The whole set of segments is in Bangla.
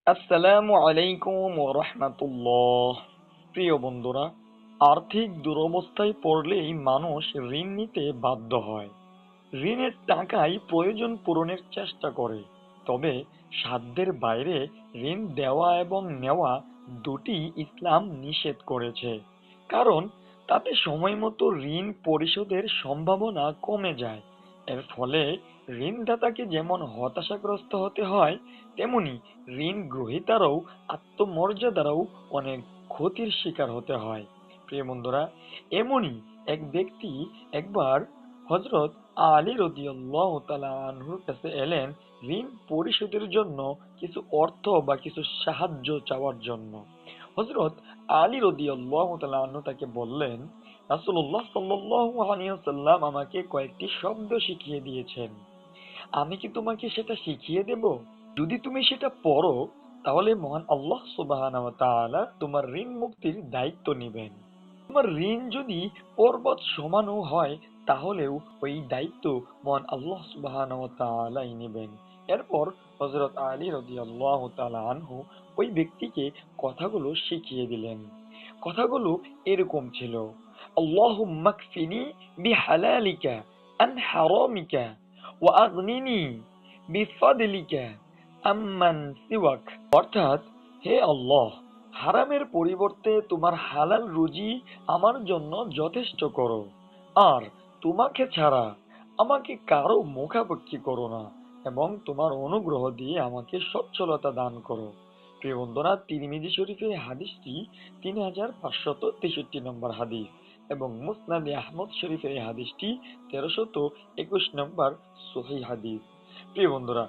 আসসালামু আলাইকুম ওয়া রাহমাতুল্লাহ। প্রিয় বন্ধুরা, আর্থিক দুরবস্থায় পড়লেই মানুষ ঋণ নিতে বাধ্য হয়। ঋণের টাকায় প্রয়োজন পূরণের চেষ্টা করে, তবে সাধ্যের বাইরে ঋণ দেওয়া এবং নেওয়া দুটি ইসলাম নিষেধ করেছে। কারণ তাতে সময়মতো ঋণ পরিশোধের সম্ভাবনা কমে যায়। এর ফলে ঋণদাতাকে যেমন হতাশাগ্রস্ত হতে হয়, তেমনি ঋণ গ্রহীতারও আত্মমর্যাদারও অনেক ক্ষতির শিকার হতে হয়। প্রিয় বন্ধুরা, এমনই এক ব্যক্তি একবার হযরত আলী রাদিয়াল্লাহু তাআলা আনহুর কাছে এলেন ঋণ পরিশোধের জন্য কিছু অর্থ বা কিছু সাহায্য চাওয়ার জন্য। হযরত আলী রাদিয়াল্লাহু তাআলা আনহু তাকে বললেন, রাসূলুল্লাহ সাল্লাল্লাহু আলাইহি ওয়াসাল্লাম আমাকে কয়েকটি শব্দ শিখিয়ে দিয়েছেন। আমি কি তোমাকে সেটা শিখিয়ে দেব? যদি তুমি সেটা পড়ো, তাহলে মহান আল্লাহ সুবহানাহু ওয়া তাআলা তোমার ঋণ মুক্তির দায়িত্ব নিবেন। তোমার ঋণ যদি পর্বত সমানও হয়, তাহলেও ওই দায়িত্ব মহান আল্লাহ সুবহানাহু ওয়া তাআলাই নেবেন। এরপর হযরত আলী রাদিয়াল্লাহু তাআলা আনহু ওই ব্যক্তিকে কথাগুলো শিখিয়ে দিলেন। কথাগুলো এরকম ছিল: আল্লাহুম্মা কফিনি বিহালালিকা আন হারামিকা ওয়া আগনিনি বিফাদলিকা আম্মান সিওয়াক। অর্থাৎ, হে আল্লাহ, হারামের পরিবর্তে তোমার হালাল রুজি আমার জন্য যথেষ্ট করো, আর তোমাকে ছাড়া আমাকে কারো মুখাপেক্ষী করো না, এবং তোমার অনুগ্রহ দিয়ে আমাকে সচ্ছলতা দান করো। প্রিয় বন্ধুরা, তিরমিজি শরীফে হাদিসটি 3563 নম্বর হাদিস এবং মুসনাদে আহমদ শরীফের এই হাদিসটি 1321 নম্বর সহিহ হাদিস। প্রিয় বন্ধুরা,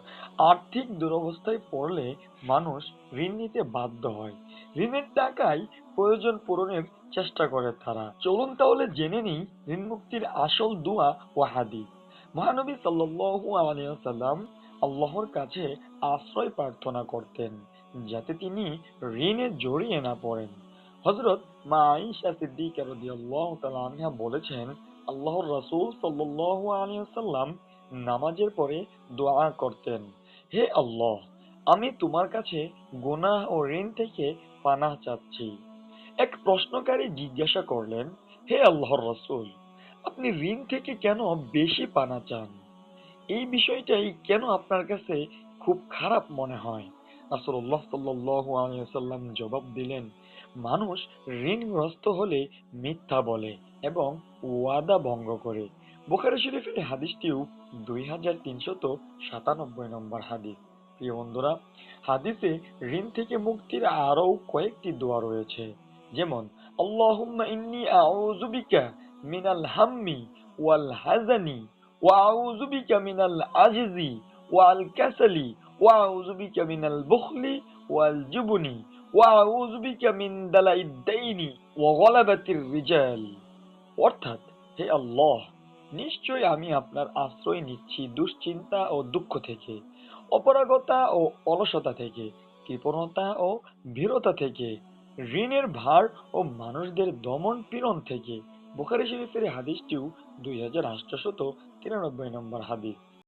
আর্থিক দুরবস্থায় পড়লে মানুষ ঋণ নিতে বাধ্য হয়। ঋণের টাকায় প্রয়োজন পূরণের চেষ্টা করে তারা। চলুন তাহলে জেনে নিই ঋণ মুক্তির আসল দোয়া ও হাদিস। মহানবী সাল্লাল্লাহু আলাইহি ওয়াসাল্লাম আল্লাহর কাছে আশ্রয় প্রার্থনা করতেন, যাতে তিনি ঋণে জড়িয়ে না পড়েন। হযরত মা আয়েশা সিদ্দিকা রাদিয়াল্লাহু তাআলা আনহা বলেছেন, আল্লাহর রাসূল সাল্লাল্লাহু আলাইহি ওয়াসাল্লাম নামাজের পরে দোয়া করতেন, হে আল্লাহ, আমি তোমার কাছে গুনাহ ও ঋণ থেকে পানাহ চাচ্ছি। এক প্রশ্নকারী জিজ্ঞাসা করলেন, হে আল্লাহর রাসূল, আপনি ঋণ থেকে কেন বেশি পানা চান? এই বিষয়টাই কেন আপনার কাছে খুব খারাপ মনে হয়? রাসূলুল্লাহ সাল্লাল্লাহু আলাইহি ওয়াসাল্লাম জবাব দিলেন, মানুষ ঋণগ্রস্ত হলে মিথ্যা বলে এবং ওয়াদা ভঙ্গ করে। বুখারী শরীফের হাদিসটিও 2397 নম্বর হাদিস। প্রিয় বন্ধুরা, হাদিসে ঋণ থেকে মুক্তির আরও কয়েকটি দোয়া রয়েছে, যেমন আল্লাহুম্মা ইন্নী আউযু বিকা মিনাল হাম্মি ওয়াল হাযানি ওয়া আউযু বিকা মিনাল আজজি ওয়াল কাসালি ওয়া আউযু বিকা মিনাল বুখলি ওয়াল জুবনি ওয়া আউযু বিকা মিন দালাইদ দাইনি ওয়া গলাবাতির রিজাল। অর্থাৎ, হে আল্লাহ, নিশ্চয় আমি আপনার আশ্রয় নিচ্ছি দুশ্চিন্তা ও দুঃখ থেকে, অপারগতা ও অলসতা থেকে, কৃপণতা ও ভীরতা থেকে, ঋণের ভার ও মানুষদের দমন পীড়ন থেকে। বুখারী শরীফের হাদিসটিও 2893 নম্বর হাদিস।